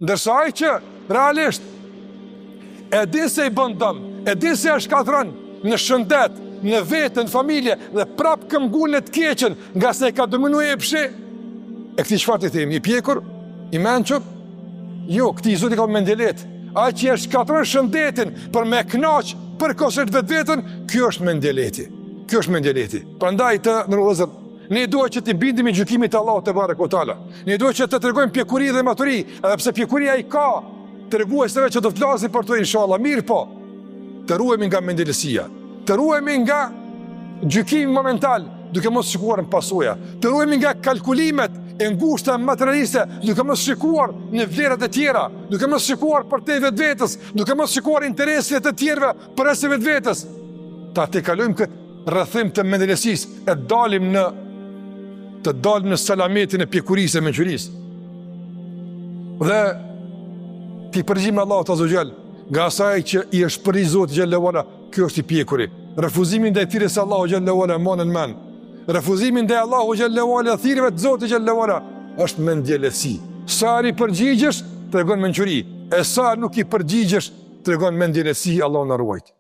Ndërsa ai që realisht e din se i bën dëm, e din se e shkatron në shëndet, në vetë, në familje, dhe prap këmbgulën e të keqen, nga se ka dominuar epshi, e këti çfarë të themi, i pjekur, i mençur? Jo, këti zoti ka mendjelet. Ai që e shkatron shëndetin për me kënaq përkohësisht vetveten, ky është mendjeleti. Ky është mendjeleti. Prandaj të ndërrozë, ne duhet që të bindemi gjykimit të Allahut te barekuhu teala. Ne duhet që të tregojmë pjekuri dhe maturi, edhe pse pjekuria i ka treguesve që do të flasin për to inshallah, mirë po. Të ruhemi nga mendjelesia, të ruhemi nga gjykimi momental, duke mos shikuar në pasoja, të ruhemi nga kalkulimet e ngushta materialiste, duke mos shikuar në vlerat e tjera, duke mos shikuar për te vetvetes, duke mos shikuar interesat e tjerëve për as vetvetes. Ta kalojmë këtë rrethim të mendjelesisë e të dalim në salametin e pjekurisë e mençurisë. Dhe ti përgjigjem Allahut azza xal, nga asaj që i është për Zoti xhallahu ala, ky është i pjekuri. Refuzimi ndaj thirrjes së Allahut xhallahu ala monën men. Refuzimi ndaj Allahut xhallahu ala thirrjeve të Zotit xhallahu ala është mendjelesi. Sa i përgjigjesh tregon mençuri, e sa nuk i përgjigjesh tregon mendjelesi. Allahu na ruaj.